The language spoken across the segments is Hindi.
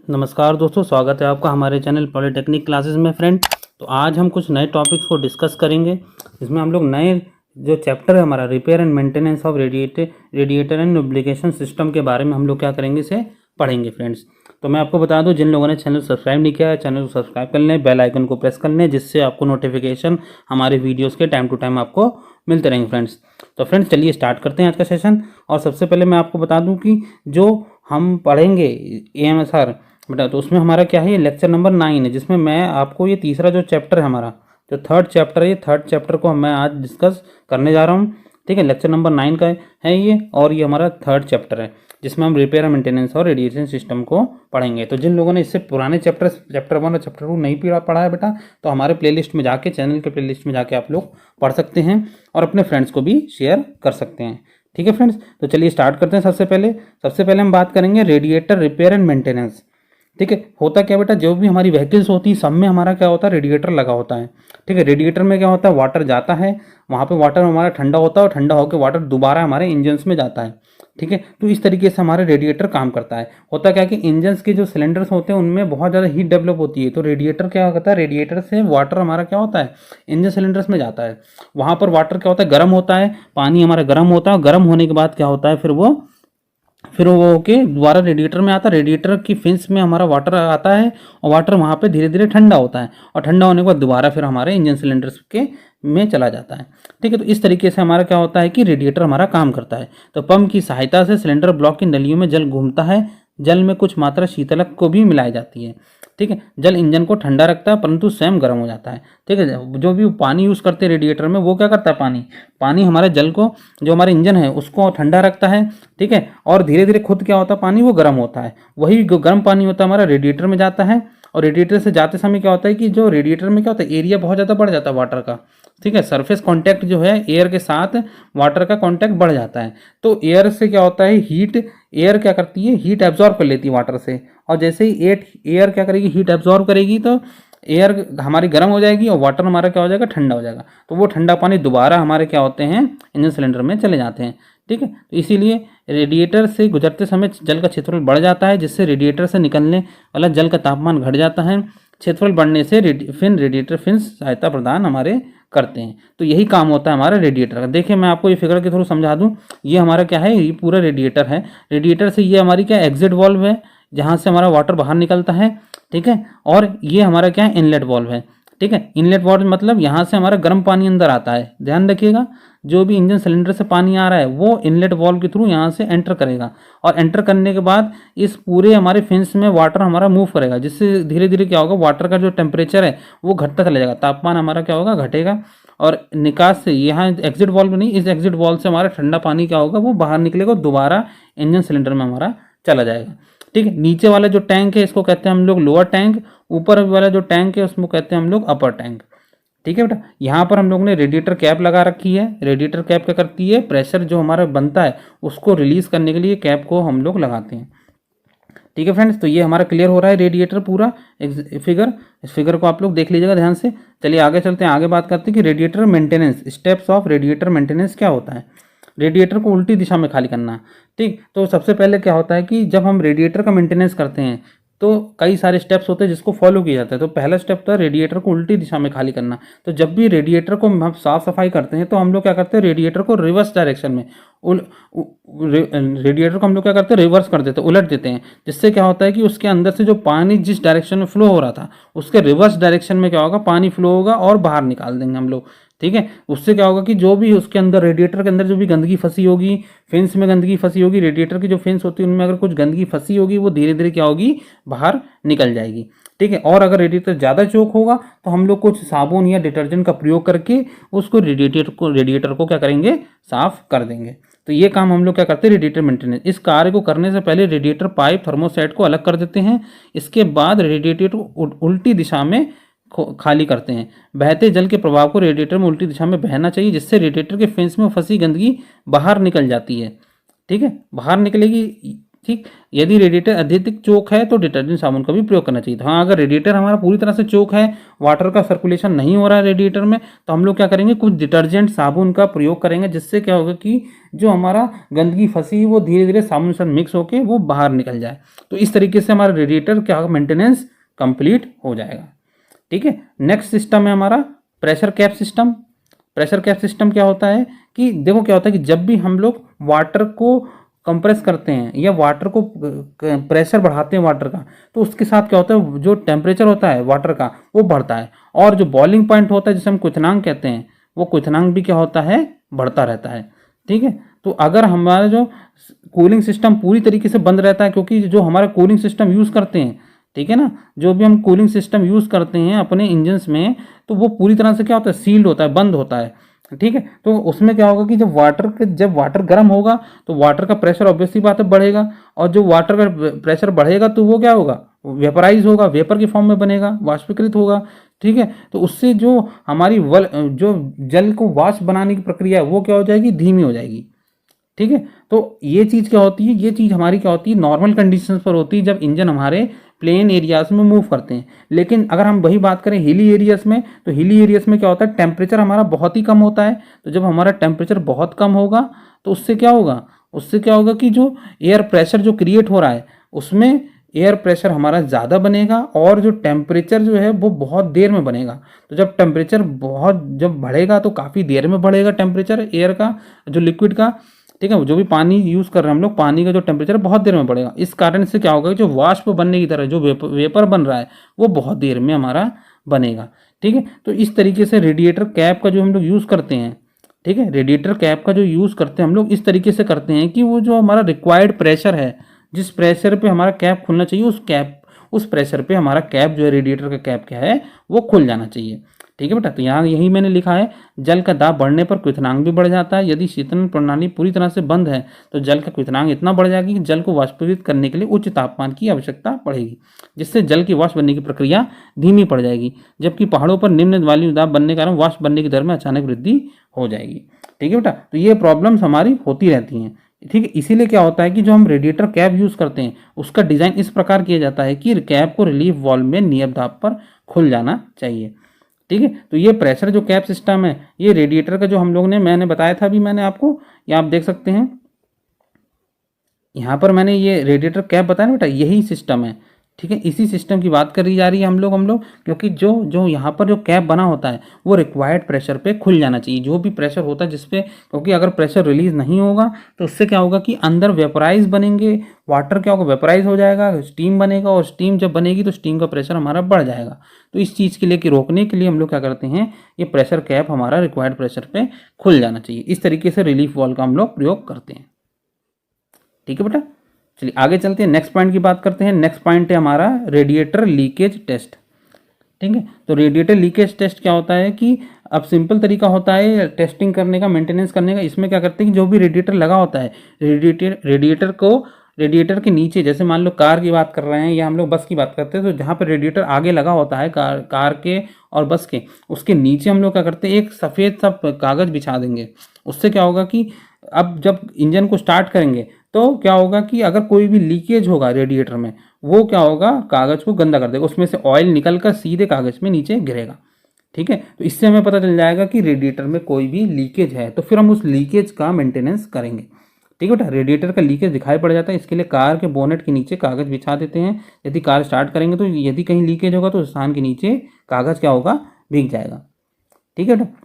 नमस्कार दोस्तों, स्वागत है आपका हमारे चैनल पॉलिटेक्निक क्लासेस में फ्रेंड। तो आज हम कुछ नए टॉपिक्स को डिस्कस करेंगे, जिसमें हम लोग नए जो चैप्टर है हमारा repair and maintenance of radiator and lubrication system के बारे में हम लोग क्या करेंगे, इसे पढ़ेंगे फ्रेंड्स। तो मैं आपको बता दूं, जिन लोगों ने चैनल सब्सक्राइब नहीं किया है, चैनल को सब्सक्राइब कर लें, बेल आइकन को प्रेस कर लें, जिससे आपको नोटिफिकेशन हमारे वीडियोज़ के टाइम टू टाइम आपको मिलते रहेंगे फ्रेंड्स। तो फ्रेंड्स चलिए स्टार्ट करते हैं आज का सेशन। और सबसे पहले मैं आपको बता दूं कि जो हम पढ़ेंगे AMSR बेटा, तो उसमें हमारा क्या है, ये लेक्चर नंबर 9 है, जिसमें मैं आपको ये तीसरा जो चैप्टर है हमारा, जो थर्ड चैप्टर है, ये थर्ड चैप्टर को मैं आज डिस्कस करने जा रहा हूँ। ठीक है, लेक्चर नंबर 9 का है ये, और ये हमारा थर्ड चैप्टर है, जिसमें हम रिपेयर एंड मेंटेनेंस और रेडिएशन सिस्टम को पढ़ेंगे। तो जिन लोगों ने इससे पुराने चैप्टर 1 और चैप्टर 2 नहीं पढ़ा है बेटा, तो हमारे प्लेलिस्ट में जाके, चैनल के प्लेलिस्ट में जाके आप लोग पढ़ सकते हैं और अपने फ्रेंड्स को भी शेयर कर सकते हैं। ठीक है फ्रेंड्स, तो चलिए स्टार्ट करते हैं। सबसे पहले हम बात करेंगे रेडिएटर रिपेयर एंड मेंटेनेंस। ठीक है, होता क्या बेटा, जो भी हमारी व्हीकल्स होती है सब में हमारा क्या होता है, रेडिएटर लगा होता है। ठीक है, रेडिएटर में क्या होता है, वाटर जाता है, वहाँ पे वाटर हमारा ठंडा होता है और ठंडा होकर वाटर दोबारा हमारे इंजन्स में जाता है। ठीक है, तो इस तरीके से हमारा रेडिएटर काम करता है। होता क्या है कि इंजन्स के जो सिलेंडर्स होते हैं उनमें बहुत ज़्यादा हीट डेवलप होती है, तो रेडिएटर क्या करता है, रेडिएटर से वाटर हमारा क्या होता है, इंजन सिलेंडर्स में जाता है। वहाँ पर वाटर क्या होता है, गर्म होता है, पानी हमारा गर्म होता है, गर्म होने के बाद क्या होता है, फिर वो होके दोबारा रेडिएटर में आता है। रेडिएटर की फिंस में हमारा वाटर आता है और वाटर वहाँ पे धीरे धीरे ठंडा होता है, और ठंडा होने के बाद दोबारा फिर हमारे इंजन सिलेंडर्स के में चला जाता है। ठीक है, तो इस तरीके से हमारा क्या होता है कि रेडिएटर हमारा काम करता है। तो पंप की सहायता से सिलेंडर ब्लॉक की नलियों में जल घूमता है, जल में कुछ मात्रा शीतलक को भी मिलाई जाती है। ठीक है, जल इंजन को ठंडा रखता है परंतु स्वयं गर्म हो जाता है। ठीक है, जो भी पानी यूज़ करते हैं रेडिएटर में, वो क्या करता है, पानी हमारे जल को, जो हमारे इंजन है उसको ठंडा रखता है। ठीक है, और धीरे धीरे खुद क्या होता है, पानी वो गर्म होता है, वही गर्म पानी होता है हमारा रेडिएटर में जाता है। और रेडिएटर से जाते समय क्या होता है कि जो रेडिएटर में क्या होता है, एरिया बहुत ज़्यादा बढ़ जाता है वाटर का। ठीक है, सरफेस कांटेक्ट जो है एयर के साथ वाटर का कांटेक्ट बढ़ जाता है। तो एयर से क्या होता है, एयर क्या करती है, हीट एब्जॉर्ब कर लेती है वाटर से, और जैसे ही एयर क्या करेगी, हीट एब्जॉर्ब करेगी, तो एयर हमारी गर्म हो जाएगी और वाटर हमारा क्या हो जाएगा, ठंडा हो जाएगा। तो वो ठंडा पानी दोबारा हमारे क्या होते हैं, इंजन सिलेंडर में चले जाते हैं। ठीक है, तो इसीलिए रेडिएटर से गुजरते समय जल का क्षेत्रफल बढ़ जाता है, जिससे रेडिएटर से निकलने वाला जल का तापमान घट जाता है। क्षेत्रफल बढ़ने से रेडिएटर फिन्स सहायता प्रदान हमारे करते हैं। तो यही काम होता है हमारा रेडिएटर का। देखिए मैं आपको ये फिगर के थ्रू समझा दूं, ये हमारा क्या है, ये पूरा रेडिएटर है। रेडिएटर से ये हमारी क्या एग्जिट वाल्व है, जहाँ से हमारा वाटर बाहर निकलता है। ठीक है, और ये हमारा क्या है, इनलेट वाल्व है। ठीक है, इनलेट वाल्व मतलब यहाँ से हमारा गर्म पानी अंदर आता है। ध्यान रखिएगा, जो भी इंजन सिलेंडर से पानी आ रहा है वो इनलेट वाल्व के थ्रू यहाँ से एंटर करेगा, और एंटर करने के बाद इस पूरे हमारे फिन्स में वाटर हमारा मूव करेगा, जिससे धीरे धीरे क्या होगा, वाटर का जो टेम्परेचर है वो घटता चला जाएगा, तापमान हमारा क्या होगा, घटेगा। और निकास से, यहाँ एग्जिट वाल्व नहीं, इस एग्जिट वाल्व से हमारा ठंडा पानी क्या होगा, वो बाहर निकलेगा, दोबारा इंजन सिलेंडर में हमारा चला जाएगा। ठीक है, नीचे वाला जो टैंक है इसको कहते हैं हम लोग लोअर टैंक, ऊपर वाला जो टैंक है उसको कहते हैं हम लोग अपर टैंक। ठीक है बेटा, यहाँ पर हम लोग ने रेडिएटर कैप लगा रखी है। रेडिएटर कैप क्या करती है, प्रेशर जो हमारा बनता है उसको रिलीज करने के लिए कैप को हम लोग लगाते हैं। ठीक है फ्रेंड्स, तो ये हमारा क्लियर हो रहा है रेडिएटर पूरा फिगर। इस फिगर को आप लोग देख लीजिएगा ध्यान से। चलिए आगे चलते हैं, आगे बात करते हैं कि radiator maintenance, steps of radiator maintenance क्या होता है। रेडिएटर को उल्टी दिशा में खाली करना। ठीक, तो सबसे पहले क्या होता है कि जब हम रेडिएटर का मेंटेनेंस करते हैं तो कई सारे स्टेप्स होते हैं जिसको फॉलो किया जाता है। तो पहला स्टेप था रेडिएटर को उल्टी दिशा में खाली करना। तो जब भी रेडिएटर को हम साफ सफाई करते हैं तो हम लोग क्या करते हैं, रेडिएटर को रिवर्स डायरेक्शन में रेडिएटर को हम लोग क्या करते हैं, रिवर्स कर देते हैं, उलट देते हैं। जिससे क्या होता है कि उसके अंदर से जो पानी जिस डायरेक्शन में फ्लो हो रहा था उसके रिवर्स डायरेक्शन में क्या होगा, पानी फ्लो होगा और बाहर निकाल देंगे हम लोग। ठीक है, उससे क्या होगा कि जो भी उसके अंदर रेडिएटर के अंदर जो भी गंदगी फंसी होगी, फिन्स में गंदगी फंसी होगी, रेडिएटर की जो फिन्स होती है उनमें अगर कुछ गंदगी फंसी होगी वो धीरे धीरे क्या होगी, बाहर निकल जाएगी। ठीक है, और अगर रेडिएटर ज़्यादा चोक होगा तो हम लोग कुछ साबुन या डिटर्जेंट का प्रयोग करके उसको रेडिएटर को क्या करेंगे, साफ कर देंगे। तो ये काम हम लोग क्या करते हैं, रेडिएटर मेंटेनेंस। इस कार्य को करने से पहले रेडिएटर पाइप थर्मोसेट को अलग कर देते हैं। इसके बाद रेडिएटर को उल्टी दिशा में खाली करते हैं। बहते जल के प्रभाव को रेडिएटर में उल्टी दिशा में बहना चाहिए, जिससे रेडिएटर के फिन्स में फंसी गंदगी बाहर निकल जाती है। ठीक है, बाहर निकलेगी, ठीक। यदि रेडिएटर अत्यधिक चोक है तो डिटर्जेंट साबुन का भी प्रयोग करना चाहिए। तो हाँ, अगर रेडिएटर हमारा पूरी तरह से चोक है, वाटर का सर्कुलेशन नहीं हो रहा है रेडिएटर में, तो हम लोग क्या करेंगे, कुछ डिटर्जेंट साबुन का प्रयोग करेंगे, जिससे क्या होगा कि जो हमारा गंदगी फंसी वो धीरे धीरे साबुन से मिक्स होकर वो बाहर निकल जाए। तो इस तरीके से हमारा रेडिएटर क्या होगा, मेंटेनेंस कंप्लीट हो जाएगा। ठीक है। नेक्स्ट सिस्टम है हमारा pressure cap system. Pressure cap system क्या होता है कि देखो क्या होता है कि जब भी हम लोग वाटर को कंप्रेस करते हैं या वाटर को प्रेशर बढ़ाते हैं वाटर का, तो उसके साथ क्या होता है, जो टेम्परेचर होता है वाटर का वो बढ़ता है, और जो बॉइलिंग पॉइंट होता है जिसे हम क्वथनांक कहते हैं, वो क्वथनांक भी क्या होता है, बढ़ता रहता है। ठीक है। तो अगर हमारा जो कूलिंग सिस्टम पूरी तरीके से बंद रहता है, क्योंकि जो हमारा कूलिंग सिस्टम यूज़ करते हैं, ठीक है ना, जो भी हम कूलिंग सिस्टम यूज़ करते हैं अपने इंजन्स में, तो वो पूरी तरह से क्या होता है, सील्ड होता है, बंद होता है। ठीक है। तो उसमें क्या होगा कि जब वाटर गर्म होगा तो वाटर का प्रेशर ऑब्वियसली बात है बढ़ेगा, और जो वाटर का प्रेशर बढ़ेगा तो वो क्या होगा, वेपराइज होगा, वेपर के फॉर्म में बनेगा, वाष्पीकृत होगा। ठीक है। तो उससे जो हमारी जो जल को वाष्प बनाने की प्रक्रिया है वो क्या हो जाएगी, धीमी हो जाएगी। ठीक है। तो ये चीज़ क्या होती है, ये चीज़ हमारी क्या होती है, नॉर्मल कंडीशंस पर होती है, जब इंजन हमारे प्लेन एरियाज में मूव करते हैं। लेकिन अगर हम वही बात करें हिली एरियाज में, तो हिली एरियाज में क्या होता है, टेम्परेचर हमारा बहुत ही कम होता है। तो जब हमारा टेम्परेचर बहुत कम होगा तो उससे क्या होगा कि जो एयर प्रेशर जो क्रिएट हो रहा है उसमें एयर प्रेशर हमारा ज़्यादा बनेगा, और जो टेम्परेचर जो है वो बहुत देर में बनेगा। तो जब टेम्परेचर जब बढ़ेगा तो काफ़ी देर में बढ़ेगा टेम्परेचर एयर का, जो लिक्विड का। ठीक है। जो भी पानी यूज़ कर रहे हैं हम लोग, पानी का जो टेम्परेचर बहुत देर में बढ़ेगा। इस कारण से क्या होगा, जो वाष्प बनने की तरह जो वेपर बन रहा है वो बहुत देर में हमारा बनेगा। ठीक है। तो इस तरीके से रेडिएटर कैप का जो हम लोग यूज़ करते हैं, ठीक है, रेडिएटर कैप का जो यूज़ करते हैं हम लोग इस तरीके से करते हैं कि वो जो हमारा रिक्वायर्ड प्रेशर है, जिस प्रेशर पे हमारा कैप खुलना चाहिए, उस प्रेशर पे हमारा कैप जो है, रेडिएटर का कैप क्या है, वो खुल जाना चाहिए। ठीक है बेटा। तो यहाँ यही मैंने लिखा है, जल का दाब बढ़ने पर क्वथनांक भी बढ़ जाता है। यदि शीतलन प्रणाली पूरी तरह से बंद है तो जल का क्वथनांक इतना बढ़ जाएगा कि जल को वाष्पीकृत करने के लिए उच्च तापमान की आवश्यकता पड़ेगी, जिससे जल की वाष्प बनने की प्रक्रिया धीमी पड़ जाएगी। जबकि पहाड़ों पर निम्न वायु दाब बनने के कारण वाष्प बनने की दर में अचानक वृद्धि हो जाएगी। ठीक है बेटा। तो ये प्रॉब्लम्स हमारी होती रहती हैं। ठीक है। इसीलिए क्या होता है कि जो हम रेडिएटर कैप यूज़ करते हैं उसका डिज़ाइन इस प्रकार किया जाता है कि कैप को रिलीफ वाल्व में नियत दाब पर खुल जाना चाहिए। ठीक है। तो ये प्रेशर जो कैप सिस्टम है, ये रेडिएटर का जो हम लोग ने मैंने बताया था अभी मैंने आपको, ये आप देख सकते हैं यहाँ पर मैंने ये रेडिएटर कैप बताया ना बेटा, यही सिस्टम है। ठीक है। इसी सिस्टम की बात करी जा रही है हम लोग क्योंकि जो यहाँ पर जो कैप बना होता है वो रिक्वायर्ड प्रेशर पे खुल जाना चाहिए। जो भी प्रेशर होता है जिसपे, क्योंकि अगर प्रेशर रिलीज नहीं होगा तो उससे क्या होगा कि अंदर वेपराइज बनेंगे, वाटर क्या होगा, वेपराइज हो जाएगा, स्टीम बनेगा, और स्टीम जब बनेगी तो स्टीम का प्रेशर हमारा बढ़ जाएगा। तो इस चीज़ के लिए कि रोकने के लिए हम लोग क्या करते हैं, ये प्रेशर कैप हमारा रिक्वायर्ड प्रेशर पे खुल जाना चाहिए। इस तरीके से रिलीफ वाल्व का हम लोग प्रयोग करते हैं। ठीक है बेटा। चलिए आगे चलते हैं, नेक्स्ट पॉइंट की बात करते हैं। नेक्स्ट पॉइंट है हमारा रेडिएटर लीकेज टेस्ट। ठीक है। तो रेडिएटर लीकेज टेस्ट क्या होता है कि अब सिंपल तरीका होता है टेस्टिंग करने का, मेंटेनेंस करने का। इसमें क्या करते हैं कि जो भी रेडिएटर लगा होता है, रेडिएटर के नीचे, जैसे मान लो कार की बात कर रहे हैं या हम लोग बस की बात करते हैं, तो जहाँ पर रेडिएटर आगे लगा होता है कार के और बस के, उसके नीचे हम लोग क्या करते हैं, एक सफ़ेद सा कागज़ बिछा देंगे। उससे क्या होगा कि अब जब इंजन को स्टार्ट करेंगे तो क्या होगा कि अगर कोई भी लीकेज होगा रेडिएटर में, वो क्या होगा, कागज़ को गंदा कर देगा, उसमें से ऑयल निकलकर सीधे कागज़ में नीचे गिरेगा। ठीक है। तो इससे हमें पता चल जाएगा कि रेडिएटर में कोई भी लीकेज है, तो फिर हम उस लीकेज का मेंटेनेंस करेंगे। ठीक है बेटा। रेडिएटर का लीकेज दिखाई पड़ जाता है, इसके लिए कार के बोनेट के नीचे कागज़ बिछा देते हैं। यदि कार स्टार्ट करेंगे तो यदि कहीं लीकेज होगा तो स्थान के नीचे कागज़ क्या होगा, भीग जाएगा। ठीक है बेटा।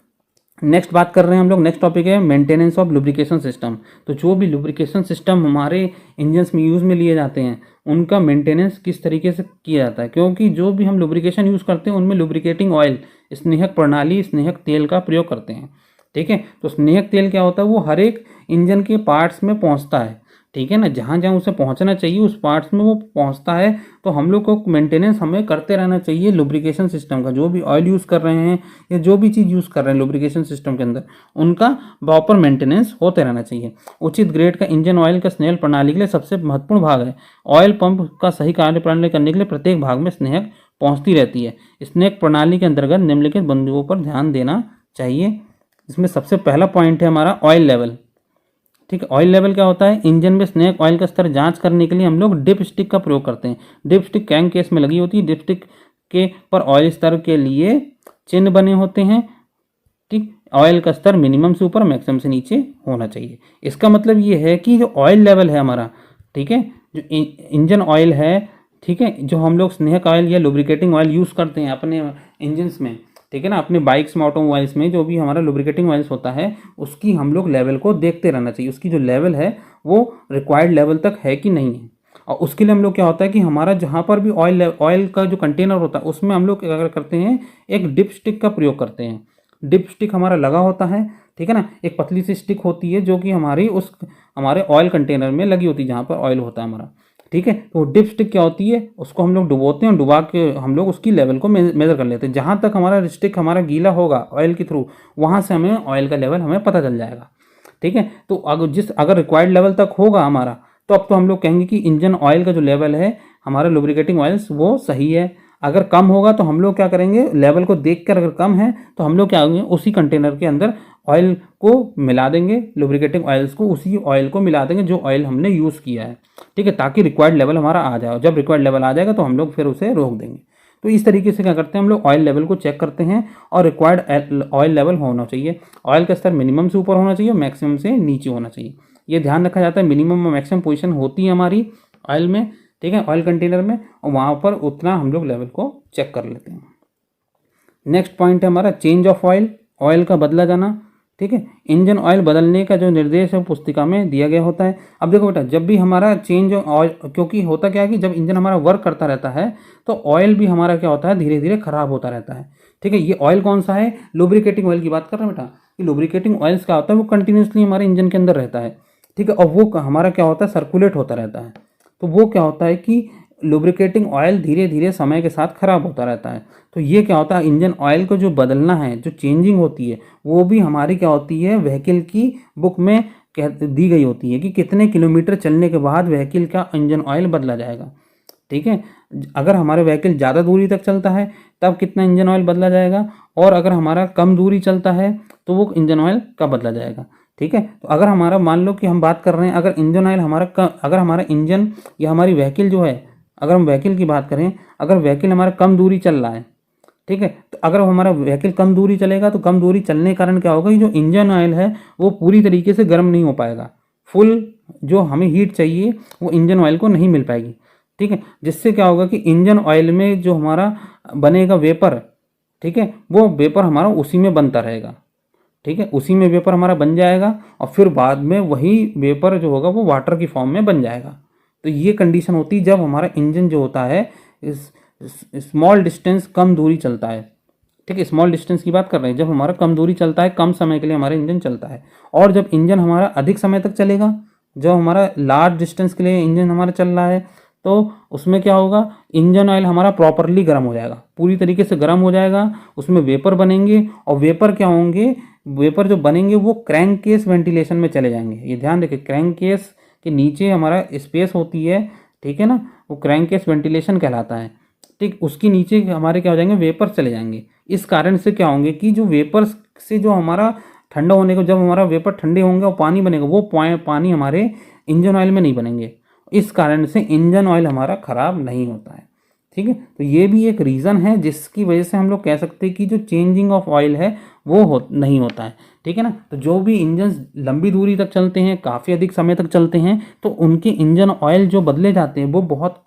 नेक्स्ट बात कर रहे हैं हम लोग, नेक्स्ट टॉपिक है मेंटेनेंस ऑफ लुब्रिकेशन सिस्टम। तो जो भी लुब्रिकेशन सिस्टम हमारे इंजन्स में यूज़ में लिए जाते हैं उनका मेंटेनेंस किस तरीके से किया जाता है, क्योंकि जो भी हम लुब्रिकेशन यूज़ करते हैं उनमें लुब्रिकेटिंग ऑयल, स्नेहक प्रणाली, स्नेहक तेल का प्रयोग करते हैं। ठीक है। तो स्नेहक तेल क्या होता है, वो हर एक इंजन के पार्ट्स में पहुंचता है। ठीक है ना, जहाँ जहाँ उसे पहुंचना चाहिए उस पार्ट्स में वो पहुंचता है। तो हम लोग को मेंटेनेंस हमें करते रहना चाहिए लुब्रिकेशन सिस्टम का। जो भी ऑयल यूज़ कर रहे हैं या जो भी चीज़ यूज़ कर रहे हैं लुब्रिकेशन सिस्टम के अंदर, उनका प्रॉपर मेंटेनेंस होते रहना चाहिए। उचित ग्रेड का इंजन ऑयल का स्नेहक प्रणाली के लिए सबसे महत्वपूर्ण भाग है। ऑयल पंप का सही कार्य प्रणाली करने के लिए प्रत्येक भाग में स्नेहक पहुँचती रहती है। स्नेहक प्रणाली के अंतर्गत निम्नलिखित बिंदुओं पर ध्यान देना चाहिए। इसमें सबसे पहला पॉइंट है हमारा ऑयल लेवल। ठीक है। ऑयल लेवल क्या होता है, इंजन में स्नेक ऑयल का स्तर जांच करने के लिए हम लोग डिप स्टिक का प्रयोग करते हैं। डिप स्टिक क्रैंक केस में लगी होती है। डिप स्टिक के पर ऑयल स्तर के लिए चिन्ह बने होते हैं। ठीक, ऑयल का स्तर मिनिमम से ऊपर मैक्सिमम से नीचे होना चाहिए। इसका मतलब ये है कि जो ऑयल लेवल है हमारा, ठीक है, जो इंजन ऑयल है, ठीक है, जो हम लोग स्नेक ऑयल या लुब्रिकेटिंग ऑयल यूज़ करते हैं अपने इंजन्स में, ठीक है ना, अपने बाइक्स में, ऑटोमोबाइल्स में जो भी हमारा लुब्रिकेटिंग ऑयल्स होता है उसकी हम लोग लेवल को देखते रहना चाहिए। उसकी जो लेवल है वो रिक्वायर्ड लेवल तक है कि नहीं है। और उसके लिए हम लोग क्या होता है कि हमारा जहाँ पर भी ऑयल का जो कंटेनर होता है उसमें हम लोग क्या करते हैं, एक डिप स्टिक का प्रयोग करते हैं। डिप स्टिक हमारा लगा होता है, ठीक है ना, एक पतली सी स्टिक होती है जो कि हमारे ऑयल कंटेनर में लगी होती है जहाँ पर ऑयल होता है हमारा, ठीक है। तो डिप स्टिक क्या होती है, उसको हम लोग डुबोते हैं, डुबा के हम लोग उसकी लेवल को मेज़र कर लेते हैं। जहाँ तक हमारा स्टिक हमारा गीला होगा ऑयल के थ्रू, वहाँ से हमें ऑयल का लेवल हमें पता चल जाएगा, ठीक है। तो अगर रिक्वायर्ड लेवल तक होगा हमारा, तो अब तो हम लोग कहेंगे कि इंजन ऑयल का जो लेवल है हमारा लुब्रिकेटिंग ऑयल्स वो सही है। अगर कम होगा तो हम लोग क्या करेंगे, लेवल को देखकर अगर कम है तो हम लोग क्या होंगे, उसी कंटेनर के अंदर ऑयल को मिला देंगे, लुब्रिकेटिंग ऑयल्स को उसी ऑयल को मिला देंगे जो ऑयल हमने यूज़ किया है, ठीक है, ताकि रिक्वायर्ड लेवल हमारा आ जाए। जब रिक्वायर्ड लेवल आ जाएगा तो हम लोग फिर उसे रोक देंगे। तो इस तरीके से क्या करते हैं, हम लोग ऑयल लेवल को चेक करते हैं और रिक्वायर्ड ऑयल लेवल होना चाहिए। ऑयल का स्तर मिनिमम से ऊपर होना चाहिए, मैक्सिमम से नीचे होना चाहिए। ये ध्यान रखा जाता है। मिनिमम और मैक्सिमम पोजीशन होती है हमारी ऑयल में, ठीक है, ऑयल कंटेनर में, और वहाँ पर उतना हम लोग लेवल को चेक कर लेते हैं। नेक्स्ट पॉइंट है हमारा चेंज ऑफ ऑयल, ऑयल का बदला जाना, ठीक है। इंजन ऑयल बदलने का जो निर्देश है पुस्तिका में दिया गया होता है। अब देखो बेटा, जब भी हमारा चेंज ऑयल, क्योंकि होता क्या है कि जब इंजन हमारा वर्क करता रहता है तो ऑयल भी हमारा क्या होता है, धीरे धीरे खराब होता रहता है, ठीक है। ये ऑयल कौन सा है, लुब्रिकेटिंग ऑयल की बात कर रहे हैं बेटा। कि लुब्रिकेटिंग ऑयल्स क्या होता है, वो कंटिन्यूसली हमारे इंजन के अंदर रहता है, ठीक है, और वो हमारा क्या होता है, सर्कुलेट होता रहता है। तो वो क्या होता है कि लुब्रिकेटिंग ऑयल धीरे धीरे समय के साथ खराब होता रहता है। तो ये क्या होता है, इंजन ऑयल को जो बदलना है, जो चेंजिंग होती है, वो भी हमारी क्या होती है, व्हीकल की बुक में दी गई होती है कि कितने किलोमीटर चलने के बाद व्हीकल का इंजन ऑयल बदला जाएगा, ठीक है। अगर हमारे व्हीकल ज़्यादा दूरी तक चलता है तब कितना इंजन ऑयल बदला जाएगा, और अगर हमारा कम दूरी चलता है तो वो इंजन ऑयल कब बदला जाएगा, ठीक है। तो अगर हमारा मान लो कि हम बात कर रहे हैं, अगर इंजन ऑयल अगर हमारा इंजन या हमारी व्हीकल जो है, अगर हम व्हीकल की बात करें, अगर व्हीकल हमारा कम दूरी चल रहा है, ठीक है, तो अगर हमारा व्हीकल कम दूरी चलेगा तो कम दूरी चलने के कारण क्या होगा कि जो इंजन ऑयल है वो पूरी तरीके से गर्म नहीं हो पाएगा। फुल जो हमें हीट चाहिए वो इंजन ऑयल को नहीं मिल पाएगी, ठीक है। जिससे क्या होगा कि इंजन ऑयल में जो हमारा बनेगा वेपर, ठीक है, वो वेपर हमारा उसी में बनता रहेगा, ठीक है, उसी में वेपर हमारा बन जाएगा, और फिर बाद में वही वेपर जो होगा वो वाटर की फॉर्म में बन जाएगा। तो ये कंडीशन होती है जब हमारा इंजन जो होता है स्मॉल डिस्टेंस, कम दूरी चलता है, ठीक है, स्मॉल डिस्टेंस की बात कर रहे हैं, जब हमारा कम दूरी चलता है, कम समय के लिए हमारा इंजन चलता है। और जब इंजन हमारा अधिक समय तक चलेगा, जब हमारा लार्ज डिस्टेंस के लिए इंजन हमारा चल रहा है, तो उसमें क्या होगा, इंजन ऑयल हमारा प्रॉपरली गर्म हो जाएगा, पूरी तरीके से गर्म हो जाएगा, उसमें वेपर बनेंगे, और वेपर क्या होंगे, वेपर जो बनेंगे वो क्रैंक केस वेंटिलेशन में चले जाएंगे। ये ध्यान रखिए, क्रैंक केस के नीचे हमारा स्पेस होती है, ठीक है ना, वो क्रैंक केस वेंटिलेशन कहलाता है, ठीक। उसके नीचे हमारे क्या हो जाएंगे, वेपर चले जाएंगे। इस कारण से क्या होंगे कि जो वेपर से जो हमारा ठंडा होने को, जब हमारा वेपर ठंडे होंगे और पानी बनेगा, वो पानी हमारे इंजन ऑयल में नहीं बनेंगे। इस कारण से इंजन ऑयल हमारा ख़राब नहीं होता है, ठीक है। तो ये भी एक रीज़न है जिसकी वजह से हम लोग कह सकते हैं कि जो चेंजिंग ऑफ ऑयल है वो नहीं होता है, ठीक है ना। तो जो भी इंजन लंबी दूरी तक चलते हैं, काफ़ी अधिक समय तक चलते हैं, तो उनके इंजन ऑयल जो बदले जाते हैं वो बहुत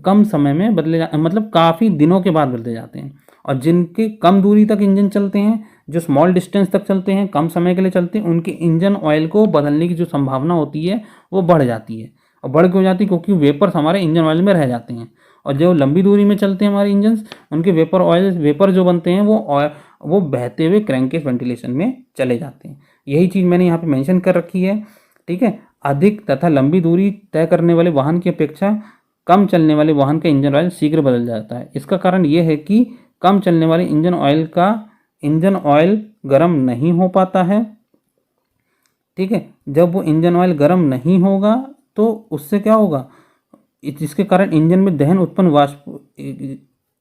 कम समय में मतलब काफ़ी दिनों के बाद बदले जाते हैं। और जिनके कम दूरी तक इंजन चलते हैं, जो स्मॉल डिस्टेंस तक चलते हैं, कम समय के लिए चलते हैं, उनके इंजन ऑयल को बदलने की जो संभावना होती है वो बढ़ जाती है। और बढ़ क्यों जाती है, क्योंकि वेपर्स हमारे इंजन ऑयल में रह जाते हैं। और जो लंबी दूरी में चलते हैं हमारे इंजन्स, उनके वेपर जो बनते हैं वो बहते हुए क्रैंकेस वेंटिलेशन में चले जाते हैं। यही चीज़ मैंने यहाँ पे मेंशन कर रखी है, ठीक है। अधिक तथा लंबी दूरी तय करने वाले वाहन की अपेक्षा कम चलने वाले वाहन का इंजन ऑयल शीघ्र बदल जाता है। इसका कारण ये है कि कम चलने वाले इंजन ऑयल गर्म नहीं हो पाता है, ठीक है। जब वो इंजन ऑयल गर्म नहीं होगा तो उससे क्या होगा, जिसके कारण इंजन में दहन उत्पन्न वाष्प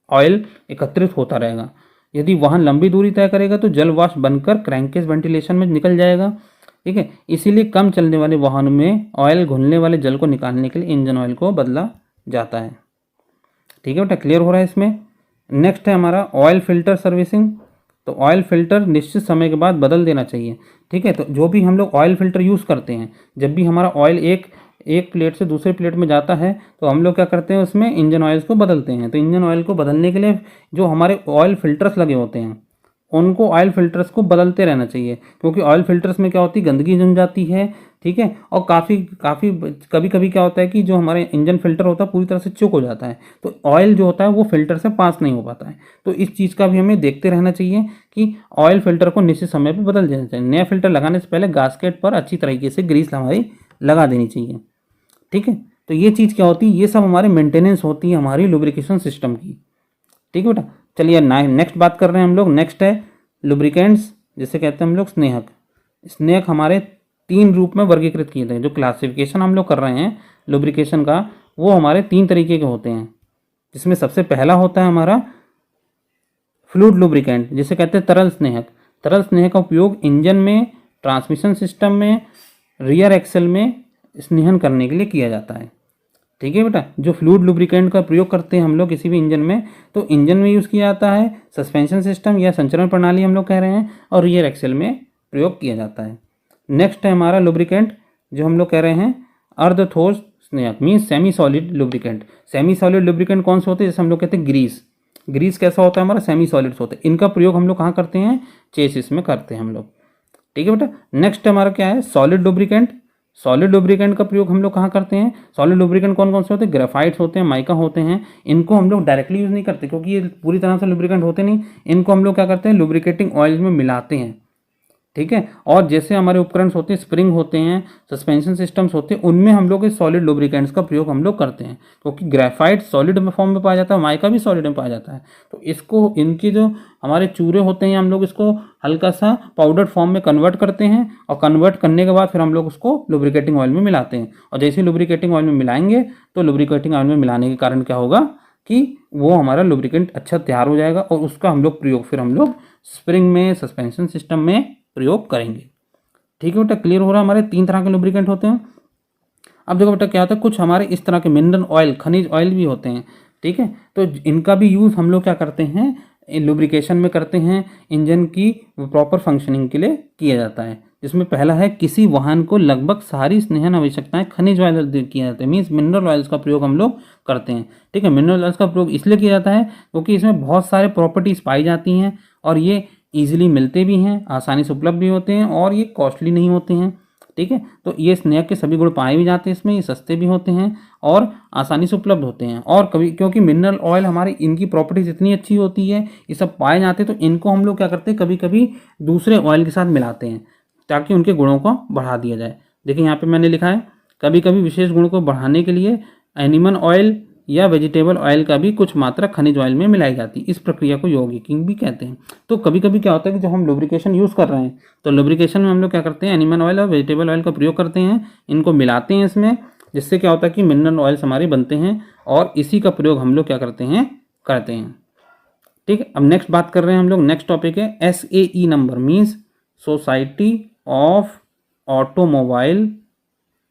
ऑयल एकत्रित होता रहेगा। यदि वाहन लंबी दूरी तय करेगा तो जल वाष्प बनकर क्रैंकेस वेंटिलेशन में निकल जाएगा, ठीक है। इसीलिए कम चलने वाले वाहनों में ऑयल घुलने वाले जल को निकालने के लिए इंजन ऑयल को बदला जाता है। ठीक है बेटा, क्लियर हो रहा है इसमें। नेक्स्ट है हमारा ऑयल फिल्टर सर्विसिंग। तो ऑयल फिल्टर निश्चित समय के बाद बदल देना चाहिए। ठीक है, तो जो भी हम लोग ऑयल फिल्टर यूज़ करते हैं, जब भी हमारा ऑयल एक प्लेट से दूसरे प्लेट में जाता है तो हम लोग क्या करते हैं, उसमें इंजन ऑयल्स को बदलते हैं। तो इंजन ऑयल को बदलने के लिए जो हमारे ऑयल फिल्टर्स लगे होते हैं उनको ऑयल फिल्टर्स को बदलते रहना चाहिए, क्योंकि ऑयल फिल्टर्स में क्या होती है, गंदगी जम जाती है। ठीक है, और काफ़ी कभी कभी क्या होता है कि जो हमारे इंजन फिल्टर होता है पूरी तरह से चोक हो जाता है, तो ऑयल जो होता है वो फिल्टर से पास नहीं हो पाता है। तो इस चीज़ का भी हमें देखते रहना चाहिए कि ऑयल फिल्टर को निश्चित समय पर बदल देना चाहिए। नया फिल्टर लगाने से पहले गास्केट पर अच्छी तरीके से ग्रीस हमारी लगा देनी चाहिए। ठीक है, तो ये चीज़ क्या होती है, ये सब हमारे मेंटेनेंस होती है हमारी लुब्रिकेशन सिस्टम की। ठीक है बेटा, चलिए नेक्स्ट बात कर रहे हैं हम लोग। नेक्स्ट है लुब्रिकेंट्स, जिसे कहते हैं हम लोग स्नेहक। स्नेहक हमारे 3 रूप में वर्गीकृत किए थे। जो क्लासिफिकेशन हम लोग कर रहे हैं लुब्रिकेशन का, वो हमारे 3 तरीके के होते हैं, जिसमें सबसे पहला होता है हमारा फ्लूइड लुब्रिकेंट, जिसे कहते हैं तरल स्नेहक। तरल स्नेहक का उपयोग इंजन में, ट्रांसमिशन सिस्टम में, रियर एक्सल में स्नेहन करने के लिए किया जाता है। ठीक है बेटा, जो फ्लूइड लुब्रिकेंट का प्रयोग करते हैं हम लोग किसी भी इंजन में, तो इंजन में यूज़ किया जाता है, सस्पेंशन सिस्टम या संचरण प्रणाली हम लोग कह रहे हैं, और रियर एक्सल में प्रयोग किया जाता है। नेक्स्ट है हमारा लुब्रिकेंट, जो हम लोग कह रहे हैं अर्ध ठोस स्नेहक, means semi solid lubricant. Semi solid lubricant कौन से होते हैं, जैसे हम लोग कहते हैं ग्रीस। ग्रीस कैसा होता है हमारा, सेमी सॉलिड्स होते हैं। इनका प्रयोग हम लोग कहाँ करते हैं, चेसिस में करते हैं हम लोग। ठीक है बेटा, नेक्स्ट हमारा क्या है, सॉलिड लुब्रिकेंट। सॉलिड लुब्रिकेंट का प्रयोग हम लोग कहाँ करते हैं, सॉलिड लुब्रिकेंट कौन कौन से होते हैं, ग्रेफाइट्स होते हैं, माइका होते हैं। इनको हम लोग डायरेक्टली यूज़ नहीं करते, क्योंकि ये पूरी तरह से लुब्रिकेंट होते नहीं। इनको हम लोग क्या करते हैं, लुब्रिकेटिंग ऑयल में मिलाते हैं। ठीक है, और जैसे हमारे उपकरण होते हैं, स्प्रिंग होते हैं, सस्पेंशन सिस्टम्स होते हैं, उनमें हम लोग इस सॉलिड लुब्रिकेंट्स का प्रयोग हम लोग करते हैं, क्योंकि ग्रेफाइट सॉलिड में फॉर्म में पाया जाता है, माइका भी सॉलिड में पाया जाता है। तो इसको, इनके जो हमारे चूरे होते हैं, हम लोग इसको हल्का सा पाउडर फॉर्म में कन्वर्ट करते हैं, और कन्वर्ट करने के बाद फिर हम लोग उसको लुब्रिकेटिंग ऑयल में मिलाते हैं। और जैसे लुब्रिकेटिंग ऑयल में मिलाएंगे तो लुब्रिकेटिंग ऑयल में मिलाने के कारण क्या होगा कि वो हमारा लुब्रिकेंट अच्छा तैयार हो जाएगा, और उसका हम लोग प्रयोग फिर हम लोग स्प्रिंग में, सस्पेंशन सिस्टम में प्रयोग करेंगे। ठीक है बेटा, क्लियर हो रहा है। हमारे 3 तरह के लुब्रिकेंट होते हैं। अब देखो बेटा क्या होता है, कुछ हमारे इस तरह के मिनरल ऑयल, खनिज ऑयल भी होते हैं। ठीक है, तो इनका भी यूज़ हम लोग क्या करते हैं, लुब्रिकेशन में करते हैं, इंजन की प्रॉपर फंक्शनिंग के लिए किया जाता है। जिसमें पहला है, किसी वाहन को लगभग सारी स्नेहन आवश्यकताएं खनिज ऑयल किया जाता है, मीन्स मिनरल ऑयल्स का प्रयोग हम लोग करते हैं। ठीक है, मिनरल ऑयल्स का प्रयोग इसलिए किया जाता है क्योंकि इसमें बहुत सारे प्रॉपर्टीज़ पाई जाती हैं, और ये ईजिली मिलते भी हैं, आसानी से उपलब्ध भी होते हैं, और ये कॉस्टली नहीं होते हैं। ठीक है, तो ये स्नेहक के सभी गुण पाए भी जाते हैं इसमें, ये सस्ते भी होते हैं और आसानी से उपलब्ध होते हैं। और कभी क्योंकि मिनरल ऑयल हमारी, इनकी प्रॉपर्टीज इतनी अच्छी होती है, ये सब पाए जाते हैं, तो इनको हम लोग क्या करते हैं, कभी कभी दूसरे ऑयल के साथ मिलाते हैं ताकि उनके गुणों को बढ़ा दिया जाए। देखिए यहाँ पे मैंने लिखा है, कभी कभी विशेष गुणों को बढ़ाने के लिए एनिमल ऑयल या वेजिटेबल ऑयल का भी कुछ मात्रा खनिज ऑयल में मिलाई जाती है। इस प्रक्रिया को यौगिकिंग भी कहते हैं। तो कभी कभी क्या होता है कि जब हम लुब्रिकेशन यूज़ कर रहे हैं, तो लुब्रिकेशन में हम लोग क्या करते हैं, एनिमल ऑयल और वेजिटेबल ऑयल का प्रयोग करते हैं, इनको मिलाते हैं इसमें, जिससे क्या होता है कि मिनरल ऑयल्स हमारे बनते हैं, और इसी का प्रयोग हम लोग क्या करते हैं, करते हैं। ठीक है, अब नेक्स्ट बात कर रहे हैं हम लोग। नेक्स्ट टॉपिक है SAE number, means society of automobile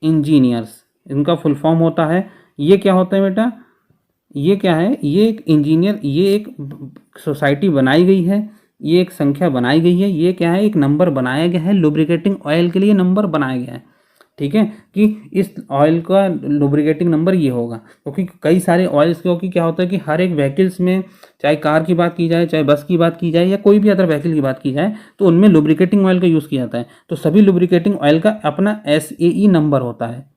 engineers. इनका फुल फॉर्म होता है, ये क्या होता है बेटा, ये क्या है, ये एक इंजीनियर, ये एक सोसाइटी बनाई गई है, ये एक संख्या बनाई गई है, ये क्या है, एक नंबर बनाया गया है, लुब्रिकेटिंग ऑयल के लिए नंबर बनाया गया है। ठीक है, कि इस ऑयल का लुब्रिकेटिंग नंबर ये होगा, क्योंकि कई सारे ऑयल्स, क्योंकि क्या होता है कि हर एक व्हीकल्स में, चाहे कार की बात की जाए, चाहे बस की बात की जाए, या कोई भी अदर व्हीकल की बात की जाए, तो उनमें लुब्रिकेटिंग ऑयल का यूज़ किया जाता है। तो सभी लुब्रिकेटिंग ऑयल का अपना SAE नंबर होता है।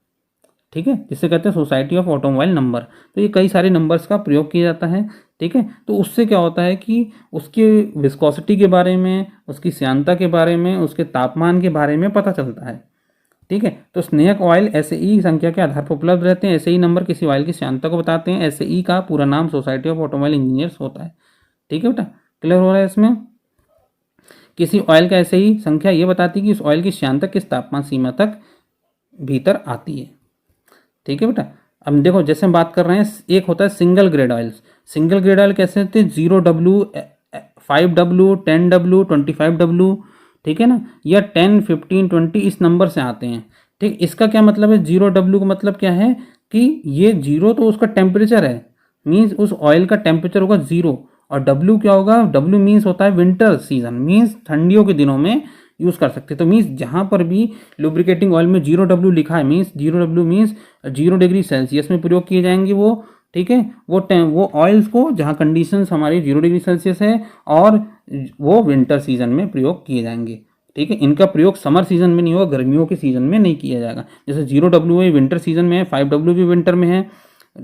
ठीक है, जिसे कहते हैं सोसाइटी ऑफ ऑटोमोबाइल नंबर। तो ये कई सारे नंबर्स का प्रयोग किया जाता है। ठीक है, तो उससे क्या होता है कि उसके विस्कोसिटी के बारे में, उसकी श्यानता के बारे में, उसके तापमान के बारे में पता चलता है। ठीक है, तो स्नेहक ऑयल SAE संख्या के आधार पर उपलब्ध रहते हैं। SAE नंबर किसी ऑयल की श्यानता को बताते हैं। SAE का पूरा नाम सोसाइटी ऑफ ऑटोमोबाइल इंजीनियर्स होता है। ठीक है बेटा, क्लियर हो रहा है इसमें। किसी ऑयल का SAE संख्या ये बताती है कि उस ऑयल की श्यानता किस तापमान सीमा तक भीतर आती है। ठीक है बेटा, अब देखो जैसे हम बात कर रहे हैं, एक होता है single grade oils. Single grade oil कैसे होते हैं, 0W, 5W, 10W, 25W, ठीक है ना, या 10, 15, 20 इस नंबर से आते हैं। ठीक, इसका क्या मतलब है, 0W का मतलब क्या है कि ये 0 तो उसका टेम्परेचर है, मीन्स उस ऑयल का टेम्परेचर होगा 0, और W क्या होगा, W मीन्स होता है विंटर सीजन, मीन्स ठंडियों के दिनों में यूज़ कर सकते हैं। तो मीन्स जहाँ पर भी लुब्रिकेटिंग ऑयल में 0W लिखा है, means 0W means 0 degree Celsius में प्रयोग किए जाएंगे वो। ठीक है, वो ऑयल्स को जहाँ कंडीशंस हमारी 0 डिग्री सेल्सियस है और वो विंटर सीजन में प्रयोग किए जाएंगे। ठीक है, इनका प्रयोग समर सीजन में नहीं होगा, गर्मियों के सीजन में नहीं किया जाएगा। जैसे 0W है विंटर सीजन में है, 5W भी विंटर में है,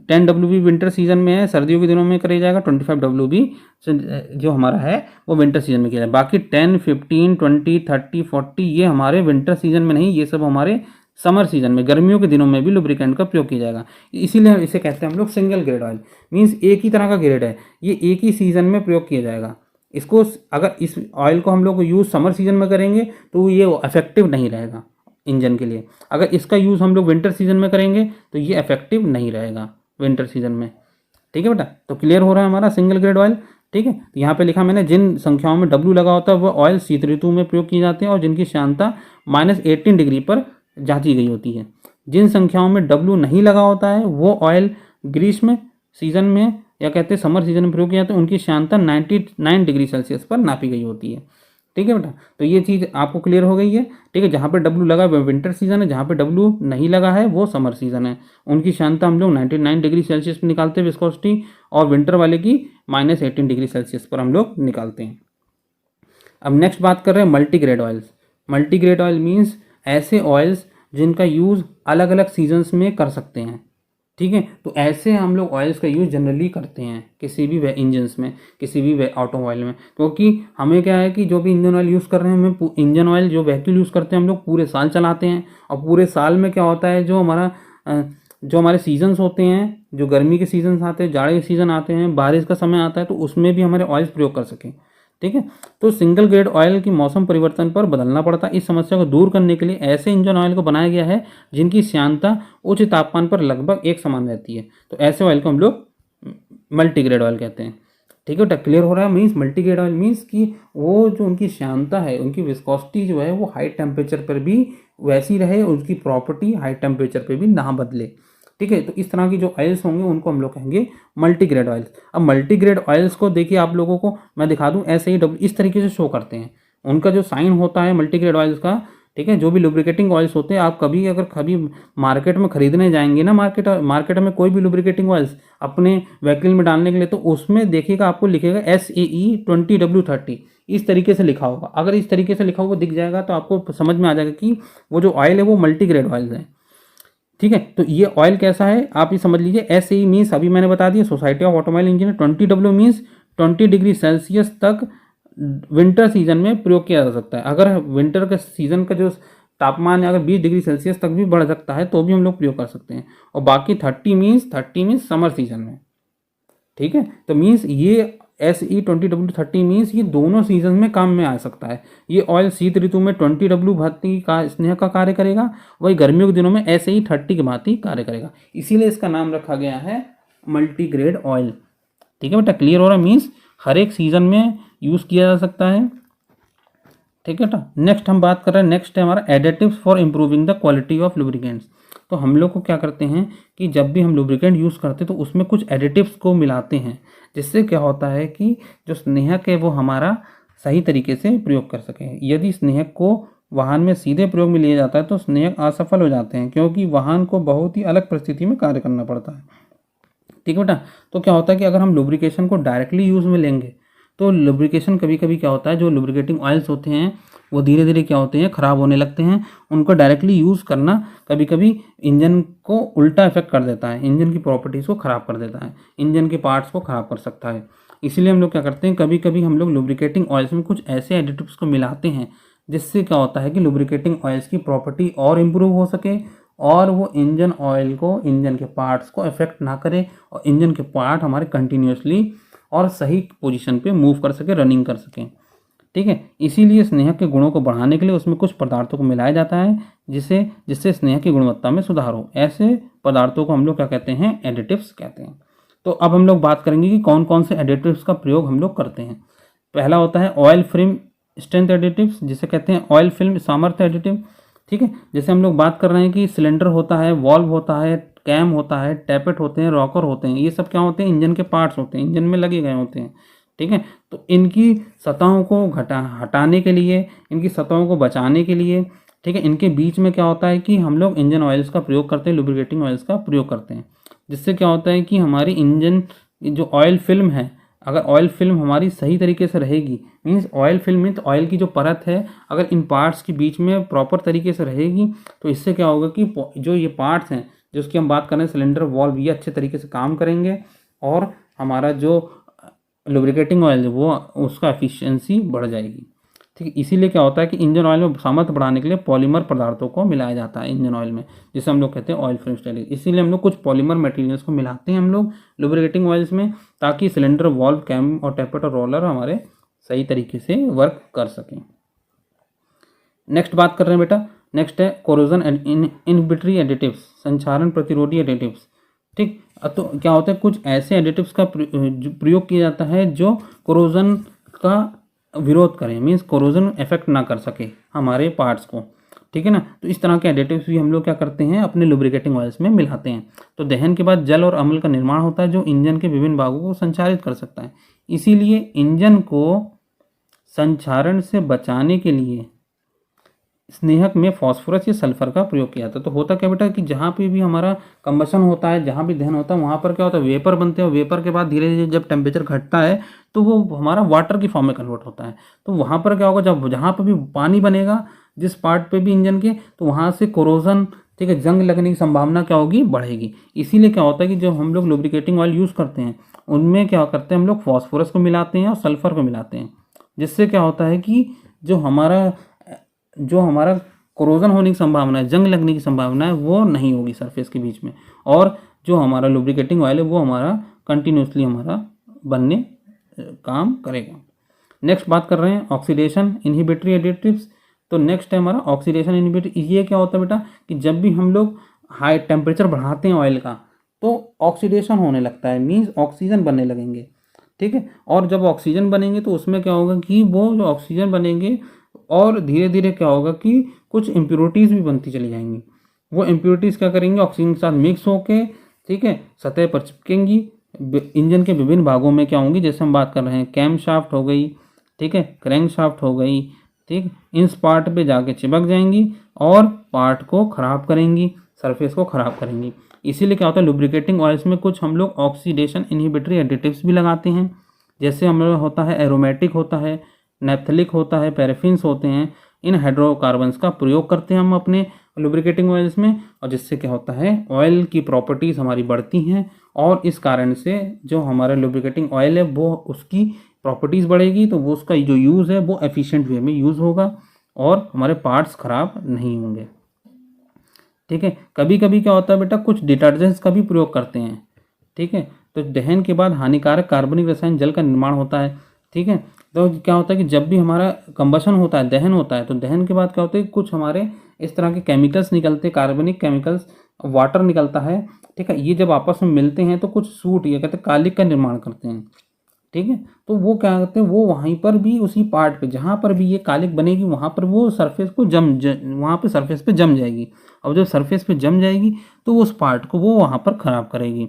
10W भी विंटर सीजन में है, सर्दियों के दिनों में कराया जाएगा, 25W भी जो हमारा है वो विंटर सीजन में किया जाएगा। बाकी 10, 15, 20, 30, 40 ये हमारे विंटर सीजन में नहीं, ये सब हमारे समर सीजन में, गर्मियों के दिनों में भी लुब्रिकेंट का प्रयोग किया जाएगा। इसीलिए इसे कहते हैं हम लोग सिंगल ग्रेड ऑयल, मीन्स एक ही तरह का ग्रेड है, ये एक ही सीजन में प्रयोग किया जाएगा। इसको अगर इस ऑयल को हम लोग यूज़ समर सीजन में करेंगे तो ये इफेक्टिव नहीं रहेगा इंजन के लिए। अगर इसका यूज़ हम लोग विंटर सीजन में करेंगे तो ये इफेक्टिव नहीं रहेगा विंटर सीजन में। ठीक है बेटा, तो क्लियर हो रहा है हमारा सिंगल ग्रेड ऑयल। ठीक है, तो यहाँ पे लिखा मैंने, जिन संख्याओं में W लगा होता है वह ऑयल शीत ऋतु में प्रयोग किए जाते हैं और जिनकी श्यानता -18 डिग्री पर जांची गई होती है। जिन संख्याओं में W नहीं लगा होता है वो ऑयल ग्रीष्म सीजन में या कहते हैं समर सीजन में प्रयोग किए जाते हैं, उनकी श्यानता 99 डिग्री सेल्सियस पर नापी गई होती है। ठीक है बेटा, तो ये चीज़ आपको क्लियर हो गई है। ठीक है, जहाँ पे W लगा है वो विंटर सीजन है, जहाँ पे W नहीं लगा है वो समर सीजन है। उनकी श्यानता हम लोग 99 डिग्री सेल्सियस पर निकालते हैं विस्कोसिटी, और विंटर वाले की -18 डिग्री सेल्सियस पर हम लोग निकालते हैं। अब नेक्स्ट बात कर रहे हैं multigrade oils. Multigrade oil means ऐसे ऑयल्स जिनका यूज़ अलग अलग सीजन्स में कर सकते हैं। ठीक है, तो ऐसे हम लोग ऑयल्स का यूज़ जनरली करते हैं किसी भी इंजन्स में, किसी भी ऑटो ऑयल में, क्योंकि हमें क्या है कि जो भी इंजन ऑयल यूज़ कर रहे हैं, हमें इंजन ऑयल जो व्हीकल यूज़ करते हैं हम लोग पूरे साल चलाते हैं, और पूरे साल में क्या होता है, जो हमारे सीजन्स होते हैं, जो गर्मी के सीजन्स आते हैं, जाड़े के सीजन आते हैं, बारिश का समय आता है, तो उसमें भी हमारे ऑयल्स प्रयोग कर सकें। ठीक है, तो सिंगल ग्रेड ऑयल की मौसम परिवर्तन पर बदलना पड़ता है। इस समस्या को दूर करने के लिए ऐसे इंजन ऑयल को बनाया गया है जिनकी श्यानता उच्च तापमान पर लगभग एक समान रहती है। तो ऐसे ऑयल को हम लोग मल्टीग्रेड ऑयल कहते हैं। ठीक है बेटा, क्लियर हो रहा है। मीन्स मल्टीग्रेड ऑयल मीन्स कि वो जो उनकी श्यानता है, उनकी विस्कोसिटी जो है वो हाई टेम्परेचर पर भी वैसी रहे, उसकी प्रॉपर्टी हाई टेम्परेचर पर भी ना बदले। ठीक है, तो इस तरह की जो ऑयल्स होंगे उनको हम लोग कहेंगे मल्टीग्रेड ऑयल्स। अब मल्टीग्रेड ऑयल्स को देखिए, आप लोगों को मैं दिखा दूं, ऐसे ही इस तरीके से शो करते हैं। उनका जो साइन होता है मल्टीग्रेड ऑयल्स का, ठीक है, जो भी लुब्रिकेटिंग ऑयल्स होते हैं, आप कभी मार्केट में खरीदने जाएंगे ना, मार्केट में कोई भी लुब्रिकेटिंग ऑयल्स अपने व्हीकल में डालने के लिए, तो उसमें देखिएगा आपको लिखेगा SAE 20W30, इस तरीके से लिखा होगा। अगर इस तरीके से लिखा हुआ दिख जाएगा तो आपको समझ में आ जाएगा कि वो जो ऑयल है वो मल्टीग्रेड ऑयल्स है। ठीक है, तो ये ऑयल कैसा है आप ये समझ लीजिए। SAE मीन्स अभी मैंने बता दिया, society of automobile engineer. 20W means 20 degree Celsius तक विंटर सीजन में प्रयोग किया जा सकता है। अगर विंटर के सीजन का जो तापमान है अगर 20 डिग्री सेल्सियस तक भी बढ़ सकता है तो भी हम लोग प्रयोग कर सकते हैं। और बाकी 30 मीन्स समर सीजन में। ठीक है, तो मीन्स ये SAE 20W30 मीन्स ये दोनों सीजन में काम में आ सकता है। ये ऑयल शीत ऋतु में 20W भांति का स्नेह का कार्य करेगा, वही गर्मियों के दिनों में SAE 30 की भांति कार्य करेगा। इसीलिए इसका नाम रखा गया है मल्टीग्रेड ऑयल। ठीक है बेटा, क्लियर हो रहा है। मीन्स हर एक सीजन में यूज़ किया जा सकता है। ठीक है बेटा, नेक्स्ट हम बात कर रहे हैं, नेक्स्ट है हमारा additives for improving the quality of lubricants. तो हम लोग को क्या करते हैं कि जब भी हम लुब्रिकेंट यूज़ करते हैं तो उसमें कुछ एडिटिव्स को मिलाते हैं, जिससे क्या होता है कि जो स्नेहक है वो हमारा सही तरीके से प्रयोग कर सके। यदि स्नेहक को वाहन में सीधे प्रयोग में लिया जाता है तो स्नेहक असफल हो जाते हैं, क्योंकि वाहन को बहुत ही अलग परिस्थिति में कार्य करना पड़ता है। ठीक है बेटा, तो क्या होता है कि अगर हम लुब्रिकेशन को डायरेक्टली यूज़ में लेंगे तो लुब्रिकेशन कभी कभी क्या होता है, जो लुब्रिकेटिंग ऑयल्स होते हैं वो धीरे धीरे क्या होते हैं, ख़राब होने लगते हैं। उनको डायरेक्टली यूज़ करना कभी कभी इंजन को उल्टा इफेक्ट कर देता है, इंजन की प्रॉपर्टीज़ को ख़राब कर देता है, इंजन के पार्ट्स को ख़राब कर सकता है। इसीलिए हम लोग क्या करते हैं, कभी कभी हम लोग लुब्रिकेटिंग ऑयल्स में कुछ ऐसे एडिटिव्स को मिलाते हैं जिससे क्या होता है कि लुब्रिकेटिंग ऑयल्स की प्रॉपर्टी और इम्प्रूव हो सके और वो इंजन ऑयल को, इंजन के पार्ट्स को इफेक्ट ना करे और इंजन के पार्ट हमारे कंटिन्यूसली और सही पोजीशन पे मूव कर सके, रनिंग कर सकें। ठीक है, इसीलिए स्नेहक के गुणों को बढ़ाने के लिए उसमें कुछ पदार्थों को मिलाया जाता है जिससे स्नेहक की गुणवत्ता में सुधार हो। ऐसे पदार्थों को हम लोग क्या कहते हैं, एडिटिव्स कहते हैं। तो अब हम लोग बात करेंगे कि कौन कौन से एडिटिव्स का प्रयोग हम लोग करते हैं। पहला होता है ऑयल फिल्म स्ट्रेंथ एडिटिव्स, जिसे कहते हैं ऑयल फिल्म सामर्थ्य एडिटिव। ठीक है, जैसे हम लोग बात कर रहे हैं कि सिलेंडर होता है, वॉल्व होता है, कैम होता है, टैपेट होते हैं, रॉकर होते हैं, ये सब क्या होते हैं, इंजन के पार्ट्स होते हैं, इंजन में लगे गए होते हैं। ठीक है, तो इनकी सतहों को हटाने के लिए, इनकी सतहों को बचाने के लिए, ठीक है, इनके बीच में क्या होता है कि हम लोग इंजन ऑयल्स का प्रयोग करते हैं, लुब्रिकेटिंग ऑयल्स का प्रयोग करते हैं, जिससे क्या होता है कि हमारी इंजन जो ऑयल फिल्म है, अगर ऑयल फिल्म हमारी सही तरीके से रहेगी, means oil film means oil की जो परत है अगर इन पार्ट्स के बीच में प्रॉपर तरीके से रहेगी, तो इससे क्या होगा कि जो ये पार्ट्स हैं जिसकी हम बात कर रहे हैं, सिलेंडर, वॉल्व, ये अच्छे तरीके से काम करेंगे और हमारा जो लुब्रिकेटिंग ऑयल है वो उसका एफिशिएंसी बढ़ जाएगी। ठीक है, इसीलिए क्या होता है कि इंजन ऑयल में सामर्थ्य बढ़ाने के लिए पॉलीमर पदार्थों को मिलाया जाता है इंजन ऑयल में, जिसे हम लोग कहते हैं ऑयल फिल्म स्टाइलिंग। इसीलिए हम लोग कुछ पॉलीमर मटेरियल्स को मिलाते हैं हम लोग लुब्रिकेटिंग ऑयल्स में, ताकि सिलेंडर, वॉल्व, कैम और टैपेट और रोलर हमारे सही तरीके से वर्क कर सकें। नेक्स्ट बात कर रहे हैं बेटा, नेक्स्ट है कोरोजन इनहिबिटरी एडिटिव्स, संक्षारण प्रतिरोधी एडिटिव्स। ठीक, तो क्या होता है, कुछ ऐसे एडिटिव्स का प्रयोग किया जाता है जो कोरोजन का विरोध करें, मीन्स कोरोजन इफेक्ट ना कर सके हमारे पार्ट्स को। ठीक है ना, तो इस तरह के एडिटिव्स भी हम लोग क्या करते हैं, अपने लुब्रिकेटिंग ऑयल्स में मिलाते हैं। तो दहन के बाद जल और अम्ल का निर्माण होता है जो इंजन के विभिन्न भागों को संचालित कर सकता है। इसीलिए इंजन को संक्षारण से बचाने के लिए स्नेहक में फास्फोरस या सल्फर का प्रयोग किया जाता है। तो होता क्या बेटा कि जहाँ पे भी हमारा कंबशन होता है, जहाँ भी दहन होता है, वहाँ पर क्या होता है, वेपर बनते हैं, और वेपर के बाद धीरे धीरे जब टेम्परेचर घटता है तो वो हमारा वाटर की फॉर्म में कन्वर्ट होता है। तो वहाँ पर क्या होगा, जब जहाँ पर भी पानी बनेगा जिस पार्ट पे भी इंजन के, तो वहाँ से कोरोजन, ठीक है, जंग लगने की संभावना क्या होगी, बढ़ेगी। इसीलिए क्या होता है कि जब हम लोग लुब्रिकेटिंग ऑयल यूज़ करते हैं उनमें क्या करते हैं, हम लोग फॉस्फोरस को मिलाते हैं और सल्फर को मिलाते हैं, जिससे क्या होता है कि जो हमारा कोरोजन होने की संभावना है, जंग लगने की संभावना है, वो नहीं होगी सरफेस के बीच में, और जो हमारा लुब्रिकेटिंग ऑयल है वो हमारा कंटिन्यूसली हमारा बनने काम करेगा। नेक्स्ट बात कर रहे हैं ऑक्सीडेशन इनहिबिटरी एडिटिव्स। तो नेक्स्ट है हमारा ऑक्सीडेशन इनहिबिटरी। ये क्या होता है बेटा कि जब भी हम लोग हाई टेम्परेचर बढ़ाते हैं ऑयल का तो ऑक्सीडेशन होने लगता है, मीन्स ऑक्सीजन बनने लगेंगे। ठीक है, और जब ऑक्सीजन बनेंगे तो उसमें क्या होगा कि वो जो ऑक्सीजन बनेंगे और धीरे धीरे क्या होगा कि कुछ इम्प्योरिटीज़ भी बनती चली जाएंगी। वो इम्प्योरिटीज़ क्या करेंगे, ऑक्सीजन के साथ मिक्स होके, ठीक है, सतह पर चिपकेंगी, इंजन के विभिन्न भागों में क्या होंगी, जैसे हम बात कर रहे हैं कैम शाफ्ट हो गई, ठीक है, क्रैंक शाफ्ट हो गई, ठीक, इन पार्ट पे जाके चिपक जाएंगी और पार्ट को ख़राब करेंगी, सरफेस को ख़राब करेंगी। इसीलिए क्या होता है, लुब्रिकेटिंग ऑयल्स में कुछ हम लोग ऑक्सीडेशन इनहिबिटरी एडिटिव्स भी लगाते हैं, जैसे हम लोग होता है एरोमेटिक होता है, नेप्थलिक होता है, पैराफिन्स होते हैं। इन हाइड्रोकार्बन्स का प्रयोग करते हैं हम अपने लुब्रिकेटिंग ऑयल्स में, और जिससे क्या होता है ऑयल की प्रॉपर्टीज़ हमारी बढ़ती हैं, और इस कारण से जो हमारा लुब्रिकेटिंग ऑयल है वो उसकी प्रॉपर्टीज़ बढ़ेगी, तो वो उसका जो यूज़ है वो एफिशिएंट वे में यूज़ होगा और हमारे पार्ट्स ख़राब नहीं होंगे। ठीक है, कभी कभी क्या होता है बेटा, कुछ डिटर्जेंट्स का भी प्रयोग करते हैं। ठीक है, तो दहन के बाद हानिकारक कार्बनिक रसायन जल का निर्माण होता है। ठीक है, तो क्या होता है कि जब भी हमारा कंबशन होता है, दहन होता है, तो दहन के बाद क्या होता है कुछ हमारे इस तरह के केमिकल्स निकलते हैं, कार्बनिक केमिकल्स, वाटर निकलता है। ठीक है, ये जब आपस में मिलते हैं तो कुछ सूट, ये कहते हैं कालिक का निर्माण करते हैं। ठीक है, तो वो क्या करते हैं, वो वहीं पर भी उसी पार्ट पे जहाँ पर भी ये कालिक बनेगी वहाँ पर वो सरफेस को वहाँ पे सरफेस पे जम जाएगी, और जब सरफेस पे जम जाएगी तो उस पार्ट को वो वहाँ पर ख़राब करेगी।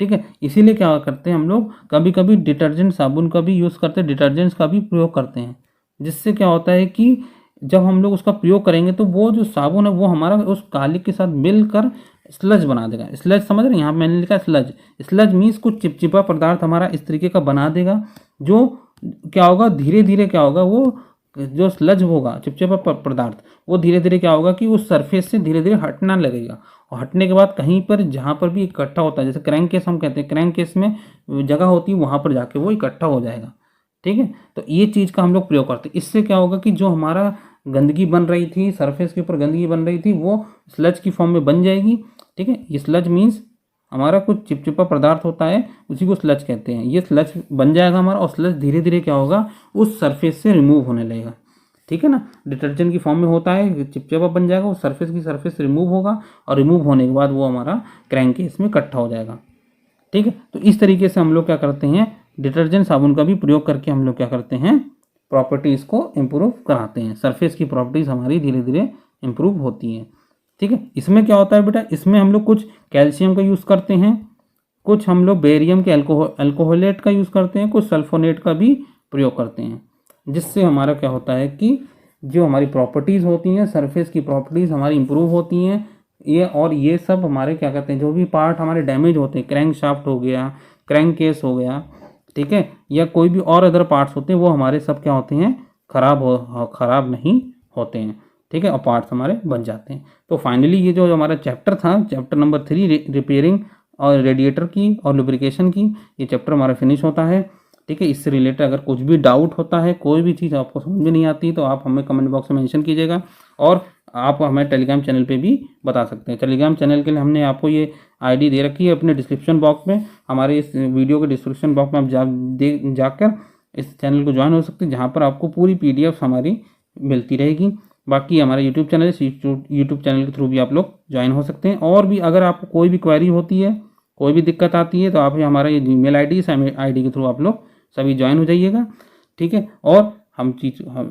ठीक है, इसीलिए क्या करते हैं हम लोग कभी कभी डिटर्जेंट, साबुन का भी यूज़ करते हैं, डिटर्जेंट्स का भी प्रयोग करते हैं, जिससे क्या होता है कि जब हम लोग उसका प्रयोग करेंगे तो वो जो साबुन है वो हमारा उस कालिक के साथ मिलकर स्लज बना देगा। स्लज समझ रहे हैं, यहाँ मैंने लिखा स्लज। स्लज मीन्स कुछ चिपचिपा पदार्थ हमारा इस तरीके का बना देगा, जो क्या होगा धीरे धीरे क्या होगा, वो जो स्लज होगा चिपचिपा पदार्थ वो धीरे धीरे क्या होगा कि उस सरफेस से धीरे धीरे हटना लगेगा, और हटने के बाद कहीं पर जहाँ पर भी इकट्ठा होता है, जैसे क्रैंक केस हम कहते हैं, क्रैंक केस में जगह होती है वहाँ पर जाके वो इकट्ठा हो जाएगा। ठीक है, तो ये चीज़ का हम लोग प्रयोग करते हैं। इससे क्या होगा कि जो हमारा गंदगी बन रही थी, सरफेस के ऊपर गंदगी बन रही थी, वो स्लज की फॉर्म में बन जाएगी। ठीक है, ये स्लज मीन्स हमारा कुछ चिपचिपा पदार्थ होता है, उसी को स्लज कहते हैं। ये स्लज बन जाएगा हमारा, और स्लज धीरे धीरे क्या होगा उस सरफेस से रिमूव होने लगेगा। ठीक है ना, डिटर्जेंट की फॉर्म में होता है, चिपचिपा बन जाएगा, वो सरफेस से रिमूव होगा, और रिमूव होने के बाद वो हमारा क्रैंक केस में इकट्ठा हो जाएगा। ठीक है, तो इस तरीके से हम लोग क्या करते हैं, डिटर्जेंट साबुन का भी प्रयोग करके हम लोग क्या करते हैं, प्रॉपर्टीज़ को इम्प्रूव कराते हैं। सरफेस की प्रॉपर्टीज़ हमारी धीरे धीरे इम्प्रूव होती हैं। ठीक है, इसमें क्या होता है बेटा, इसमें हम लोग कुछ कैल्शियम का यूज़ करते हैं, कुछ हम लोग बेरियम के अल्कोहलेट का यूज़ करते हैं, कुछ सल्फोनेट का भी प्रयोग करते हैं, जिससे हमारा क्या होता है कि जो हमारी प्रॉपर्टीज़ होती हैं, सरफेस की प्रॉपर्टीज़ हमारी इम्प्रूव होती हैं। ये सब हमारे क्या कहते हैं, जो भी पार्ट हमारे डैमेज होते हैं, क्रैंक शाफ्ट हो गया, क्रैंक केस हो गया, ठीक है, या कोई भी और अदर पार्ट्स होते हैं, वो हमारे सब क्या होते हैं, खराब नहीं होते हैं। ठीक है, और पार्ट्स हमारे बन जाते हैं। तो फाइनली ये जो हमारा चैप्टर था, चैप्टर नंबर 3 रिपेयरिंग और रेडिएटर की और लुब्रिकेशन की, ये चैप्टर हमारा फिनिश होता है। ठीक है, इससे रिलेटेड अगर कुछ भी डाउट होता है, कोई भी चीज़ आपको समझ में नहीं आती, तो आप हमें कमेंट बॉक्स में मेंशन कीजिएगा, और आप हमें टेलीग्राम चैनल पे भी बता सकते हैं। टेलीग्राम चैनल के लिए हमने आपको ये आईडी दे रखी है अपने डिस्क्रिप्शन बॉक्स में, हमारे इस वीडियो के डिस्क्रिप्शन बॉक्स में आप जाकर इस चैनल को ज्वाइन हो सकते हैं, जहाँ पर आपको पूरी PDF हमारी मिलती रहेगी। बाकी हमारा यूट्यूब चैनल है, यूट्यूब चैनल के थ्रू भी आप लोग ज्वाइन हो सकते हैं। और भी अगर आपको कोई भी क्वेरी होती है, कोई भी दिक्कत आती है, तो आप हमारा ये जीमेल आईडी, इस आईडी के थ्रू आप लोग सभी ज्वाइन हो जाइएगा। ठीक है, और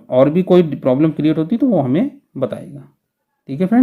और भी कोई प्रॉब्लम क्रिएट होती है तो वो हमें बताइएगा। ठीक है फ्रेंड।